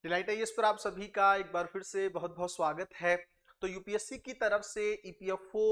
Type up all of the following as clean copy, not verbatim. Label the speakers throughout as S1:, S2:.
S1: Delight IAS पर आप सभी का एक बार फिर से बहुत बहुत स्वागत है। तो यूपीएससी की तरफ से ईपीएफओ,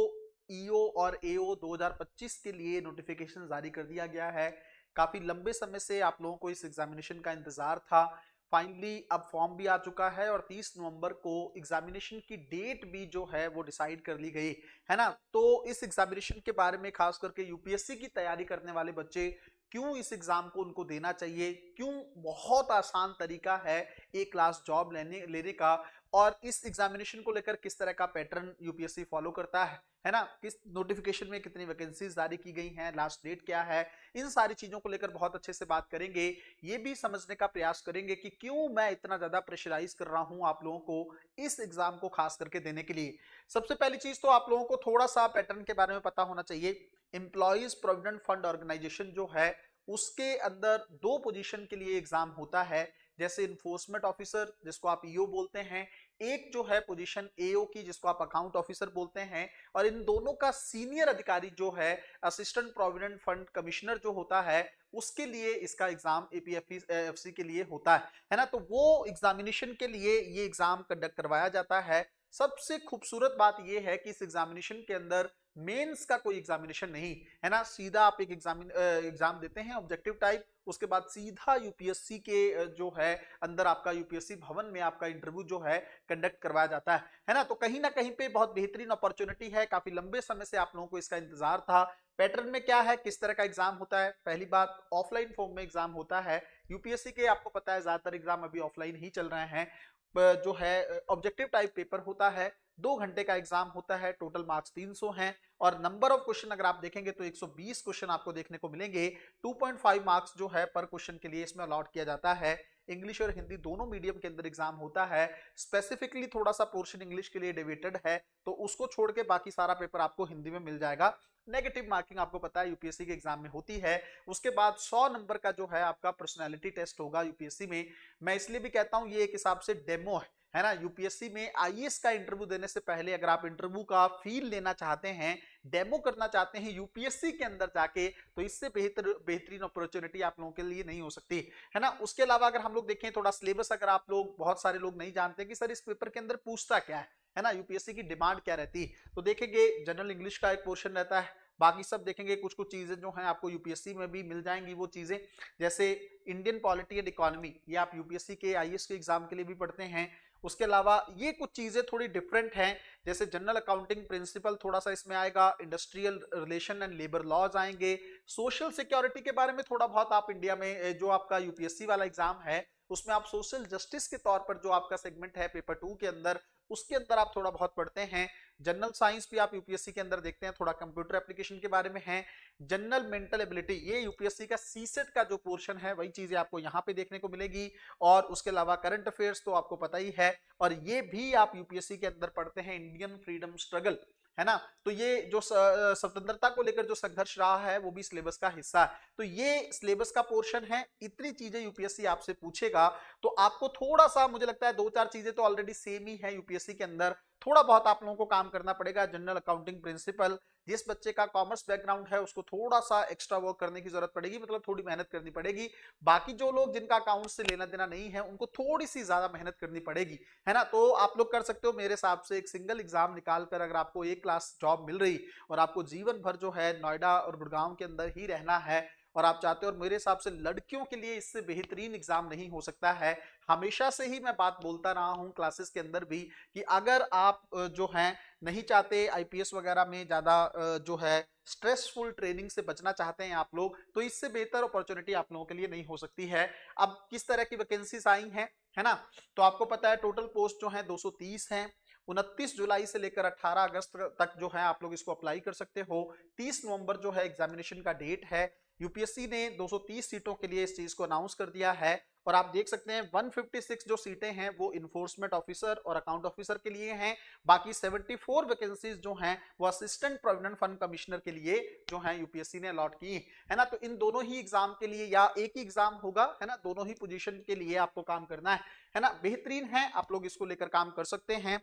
S1: ईओ और एओ 2025 के लिए नोटिफिकेशन जारी कर दिया गया है। काफी लंबे समय से आप लोगों को इस एग्जामिनेशन का इंतजार था। फाइनली अब फॉर्म भी आ चुका है और 30 नवंबर को एग्जामिनेशन की डेट भी जो है वो डिसाइड कर ली गई है ना। तो इस एग्जामिनेशन के बारे में खास करके यूपीएससी की तैयारी करने वाले बच्चे क्यों इस एग्जाम को उनको देना चाहिए, क्यों बहुत आसान तरीका है एक क्लास जॉब लेने लेने का, और इस एग्जामिनेशन को लेकर किस तरह का पैटर्न यूपीएससी फॉलो करता है ना, किस नोटिफिकेशन में कितनी वैकेंसीज जारी की गई हैं, लास्ट डेट क्या है, इन सारी चीजों को लेकर बहुत अच्छे से बात करेंगे। ये भी समझने का प्रयास करेंगे कि क्यों मैं इतना ज्यादा प्रेशराइज कर रहा हूं आप लोगों को इस एग्जाम को खास करके देने के लिए। सबसे पहली चीज तो आप लोगों को थोड़ा सा पैटर्न के बारे में पता होना चाहिए। एम्प्लॉयज प्रोविडेंट फंड ऑर्गेनाइजेशन जो है उसके अंदर दो पोजीशन के लिए एग्जाम होता है, जैसे इन्फोर्समेंट ऑफिसर जिसको आप ईओ बोलते हैं, एक जो है पोजीशन एओ की जिसको आप अकाउंट ऑफिसर बोलते हैं, और इन दोनों का सीनियर अधिकारी जो है असिस्टेंट प्रोविडेंट फंड कमिश्नर जो होता है उसके लिए इसका एग्जाम एपीएफसी के लिए होता है ना। तो वो एग्जामिनेशन के लिए ये एग्जाम कंडक्ट करवाया जाता है। सबसे खूबसूरत बात यह है कि इस एग्जामिनेशन के अंदर मेंस का कोई एग्जामिनेशन नहीं है ना, सीधा आप एक एग्जाम देते हैं ऑब्जेक्टिव टाइप, उसके बाद सीधा यूपीएससी के जो है अंदर आपका यूपीएससी भवन में आपका इंटरव्यू जो है कंडक्ट करवाया जाता है ना। तो कहीं ना कहीं पे बहुत बेहतरीन अपॉर्चुनिटी है, काफी लंबे समय से आप लोगों को इसका इंतजार था। पैटर्न में क्या है, किस तरह का एग्जाम होता है, पहली बात ऑफलाइन फॉर्म में एग्जाम होता है यूपीएससी के, आपको पता है ज्यादातर एग्जाम अभी ऑफलाइन ही चल रहे हैं। जो है ऑब्जेक्टिव टाइप पेपर होता है, 2 घंटे का एग्जाम होता है, टोटल मार्क्स 300 हैं, और नंबर ऑफ क्वेश्चन अगर आप देखेंगे तो 120 क्वेश्चन आपको देखने को मिलेंगे। 2.5 मार्क्स जो है पर क्वेश्चन के लिए इसमें अलॉट किया जाता है। इंग्लिश और हिंदी दोनों मीडियम के अंदर एग्जाम होता है। स्पेसिफिकली थोड़ा सा पोर्शन इंग्लिश के लिए डेविएटेड है, तो उसको छोड़ के बाकी सारा पेपर आपको हिंदी में मिल जाएगा। नेगेटिव मार्किंग आपको पता है यूपीएससी के एग्जाम में होती है। उसके बाद 100 नंबर का जो है आपका पर्सनैलिटी टेस्ट होगा यूपीएससी में। मैं इसलिए भी कहता हूं ये एक हिसाब से डेमो है ना। यूपीएससी में आईएएस का इंटरव्यू देने से पहले अगर आप इंटरव्यू का फील लेना चाहते हैं, डेमो करना चाहते हैं यूपीएससी के अंदर जाके, तो इससे बेहतरीन अपॉर्चुनिटी आप लोगों के लिए नहीं हो सकती है ना। उसके अलावा अगर हम लोग देखें थोड़ा सिलेबस, अगर आप लोग, बहुत सारे लोग नहीं जानते कि सर इस पेपर के अंदर पूछता क्या है ना, यूपीएससी की डिमांड क्या रहती है, तो देखेंगे जनरल इंग्लिश का एक पोर्शन रहता है, बाकी सब देखेंगे कुछ कुछ चीजें जो हैं आपको यूपीएससी में भी मिल जाएंगी वो चीजें, जैसे इंडियन पॉलिटी एंड इकोनॉमी, ये आप यूपीएससी के आईएएस के एग्जाम के लिए भी पढ़ते हैं। उसके अलावा ये कुछ चीजें थोड़ी डिफरेंट हैं, जैसे जनरल अकाउंटिंग प्रिंसिपल थोड़ा सा इसमें आएगा, industrial relation and labour laws आएंगे, सोशल सिक्योरिटी के बारे में थोड़ा बहुत आप इंडिया में जो आपका यूपीएससी वाला एग्जाम है उसमें आप सोशल जस्टिस के तौर पर जो आपका सेगमेंट है पेपर 2 के अंदर, उसके अंदर आप थोड़ा बहुत पढ़ते हैं। जनरल साइंस भी आप यूपीएससी के अंदर देखते हैं, थोड़ा कंप्यूटर एप्लीकेशन के बारे में है। जनरल मेंटल एबिलिटी, ये यूपीएससी का सीसेट का जो पोर्शन है वही चीजें आपको यहाँ पे देखने को मिलेगी। और उसके अलावा करंट अफेयर्स तो आपको पता ही है, और ये भी आप यूपीएससी के अंदर पढ़ते हैं, इंडियन फ्रीडम स्ट्रगल है ना। तो ये जो स्वतंत्रता को लेकर जो संघर्ष रहा है वो भी सिलेबस का हिस्सा है। तो ये सिलेबस का पोर्शन है, इतनी चीजें यूपीएससी आपसे पूछेगा, तो आपको थोड़ा सा, मुझे लगता है 2-4 चीजें तो ऑलरेडी सेम ही है यूपीएससी के अंदर, थोड़ा बहुत आप लोगों को काम करना पड़ेगा। जनरल अकाउंटिंग प्रिंसिपल, जिस बच्चे का कॉमर्स बैकग्राउंड है उसको थोड़ा सा एक्स्ट्रा वर्क करने की जरूरत पड़ेगी, मतलब थोड़ी मेहनत करनी पड़ेगी। बाकी जो लोग जिनका अकाउंट से लेना देना नहीं है उनको थोड़ी सी ज्यादा मेहनत करनी पड़ेगी है ना। तो आप लोग कर सकते हो मेरे हिसाब से, एक सिंगल एग्जाम निकाल कर अगर आपको एक क्लास जॉब मिल रही और आपको जीवन भर जो है नोएडा और गुड़गांव के अंदर ही रहना है और आप चाहते हो, और मेरे हिसाब से लड़कियों के लिए इससे बेहतरीन एग्जाम नहीं हो सकता है। हमेशा से ही मैं बात बोलता रहा हूं क्लासेस के अंदर भी कि अगर आप जो हैं नहीं चाहते आईपीएस वगैरह में ज्यादा जो है स्ट्रेसफुल ट्रेनिंग से बचना चाहते हैं आप लोग, तो इससे बेहतर अपॉर्चुनिटी आप लोगों के लिए नहीं हो सकती है। अब किस तरह की वैकेंसीज आई हैं है ना, तो आपको पता है टोटल पोस्ट जो है 230 हैं। 29 जुलाई से लेकर 18 अगस्त तक जो है आप लोग इसको अप्लाई कर सकते हो। 30 नवंबर जो है एग्जामिनेशन का डेट है। यूपीएससी ने 230 सीटों के लिए इस चीज को अनाउंस कर दिया है, और आप देख सकते हैं 156 जो सीटें हैं वो इन्फोर्समेंट ऑफिसर और अकाउंट ऑफिसर के लिए हैं। बाकी 74 वैकेंसीज जो हैं वो असिस्टेंट प्रोविडेंट फंड कमिश्नर के लिए जो है यूपीएससी ने अलॉट की है ना। तो इन दोनों ही एग्जाम के लिए, या एक ही एग्जाम होगा है ना, दोनों ही पोजीशन के लिए आपको काम करना है ना। बेहतरीन है, आप लोग इसको लेकर काम कर सकते हैं।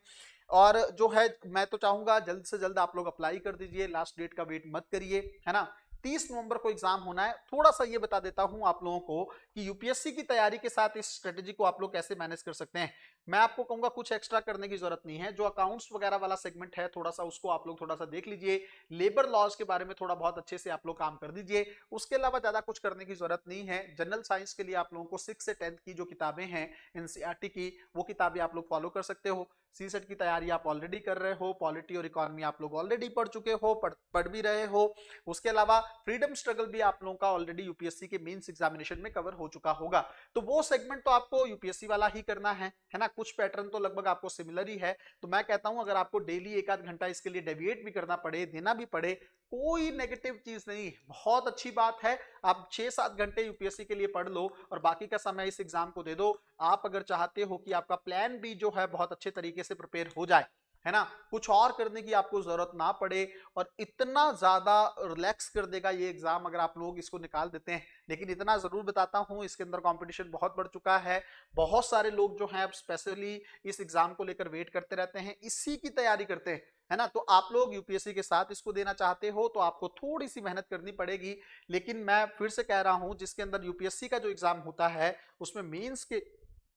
S1: और जो है मैं तो चाहूंगा जल्द से जल्द आप लोग अप्लाई कर दीजिए, लास्ट डेट का वेट मत करिए है ना। 30 नवंबर को एग्जाम होना है। थोड़ा सा ये बता देता हूं आप लोगों को कि यूपीएससी की तैयारी के साथ इस स्ट्रेटेजी को आप लोग कैसे मैनेज कर सकते हैं। मैं आपको कहूंगा कुछ एक्स्ट्रा करने की जरूरत नहीं है। जो अकाउंट्स वगैरह वाला सेगमेंट है थोड़ा सा उसको आप लोग थोड़ा सा देख लीजिए, लेबर लॉज के बारे में थोड़ा बहुत अच्छे से आप लोग काम कर दीजिए, उसके अलावा ज्यादा कुछ करने की जरूरत नहीं है। जनरल साइंस के लिए आप लोगों को 6 से 10th की जो किताबें हैं एनसीईआरटी की, वो किताबें आप लोग फॉलो कर सकते हो। सीसेट की तैयारी आप ऑलरेडी कर रहे हो, पॉलिटी और इकोनॉमी आप लोग ऑलरेडी पढ़ चुके हो, पढ़ भी रहे हो। उसके अलावा फ्रीडम स्ट्रगल भी आप लोगों का ऑलरेडी यूपीएससी के मेंस एग्जामिनेशन में कवर हो चुका होगा। तो वो सेगमेंट तो आपको यूपीएससी वाला ही करना है ना। कुछ पैटर्न तो लगभग आपको सिमिलर ही है। तो मैं कहता हूं अगर आपको डेली एक आध घंटा इसके लिए डेविएट भी करना पड़े, देना भी पड़े, कोई नेगेटिव चीज नहीं, बहुत अच्छी बात है। आप 6-7 घंटे यूपीएससी के लिए पढ़ लो और बाकी का समय इस एग्जाम को दे दो। आप अगर चाहते हो कि आपका प्लान भी जो है बहुत अच्छे तरीके से प्रिपेयर हो जाए, है ना, कुछ और करने की आपको जरूरत ना पड़े, और इतना ज्यादा रिलैक्स कर देगा ये एग्जाम अगर आप लोग इसको निकाल देते हैं। लेकिन इतना जरूर बताता हूं, इसके अंदर कंपटीशन बहुत बढ़ चुका है। बहुत सारे लोग जो हैं अब स्पेशली इस एग्जाम को लेकर वेट करते रहते हैं, इसी की तैयारी करते हैं, है ना। तो आप लोग यूपीएससी के साथ इसको देना चाहते हो तो आपको थोड़ी सी मेहनत करनी पड़ेगी। लेकिन मैं फिर से कह रहा हूं, जिसके अंदर यूपीएससी का जो एग्जाम होता है उसमें मेंस के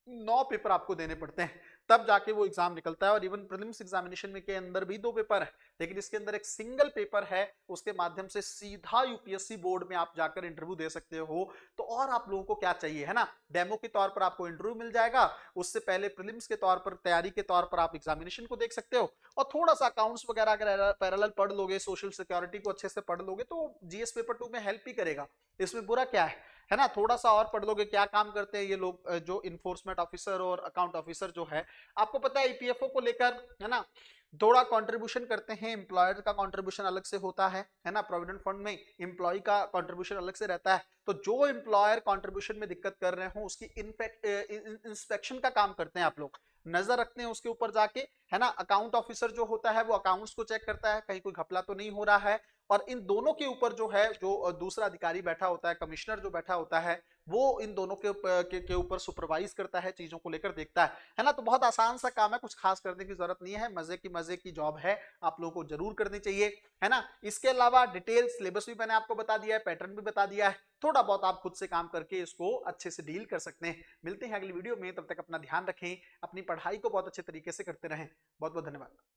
S1: 9 पेपर आपको देने पड़ते हैं, तब जाके वो एग्जाम निकलता है। और इवन प्रीलिम्स एग्जामिनेशन में के अंदर भी 2 पेपर है, लेकिन इसके अंदर एक सिंगल पेपर है, उसके माध्यम से सीधा यूपीएससी बोर्ड में आप जाकर इंटरव्यू दे सकते हो। तो और आप लोगों को क्या चाहिए, है ना। डेमो के तौर पर आपको इंटरव्यू मिल जाएगा, उससे पहले प्रीलिम्स के तौर पर तैयारी के तौर पर आप एग्जामिनेशन को देख सकते हो, और थोड़ा सा अकाउंट्स वगैरह अगर पैरेलल पढ़ लोगे, सोशल सिक्योरिटी को अच्छे से पढ़ लोगे तो जीएस पेपर 2 में हेल्प ही करेगा। इसमें बुरा क्या है ना। थोड़ा सा और पढ़ लोगे, क्या काम करते हैं ये लोग, जो इन्फोर्समेंट ऑफिसर और अकाउंट ऑफिसर जो है, आपको पता है ईपीएफओ को लेकर, है ना, थोड़ा कंट्रीब्यूशन करते हैं। एम्प्लॉयर का कंट्रीब्यूशन अलग से होता है ना। प्रोविडेंट फंड में एम्प्लॉय का कंट्रीब्यूशन अलग से रहता है। तो जो एम्प्लॉयर कंट्रीब्यूशन में दिक्कत कर रहे हो उसकी इंस्पेक्शन का काम करते हैं आप लोग, नजर रखते हैं उसके ऊपर जाके, है ना। अकाउंट ऑफिसर जो होता है वो अकाउंट्स को चेक करता है, कहीं कोई घपला तो नहीं हो रहा है। और इन दोनों के ऊपर जो है, जो दूसरा अधिकारी बैठा होता है, कमिश्नर जो बैठा होता है, वो इन दोनों के ऊपर सुपरवाइज करता है, चीजों को लेकर देखता है ना। तो बहुत आसान सा काम है, कुछ खास करने की जरूरत नहीं है, मजे की जॉब है, आप लोगों को जरूर करनी चाहिए, है ना। इसके अलावा डिटेल सिलेबस भी मैंने आपको बता दिया है, पैटर्न भी बता दिया है, थोड़ा बहुत आप खुद से काम करके इसको अच्छे से डील कर सकते हैं। मिलते हैं अगली वीडियो में, तब तक अपना ध्यान रखें, अपनी पढ़ाई को बहुत अच्छे तरीके से करते रहें। बहुत बहुत धन्यवाद।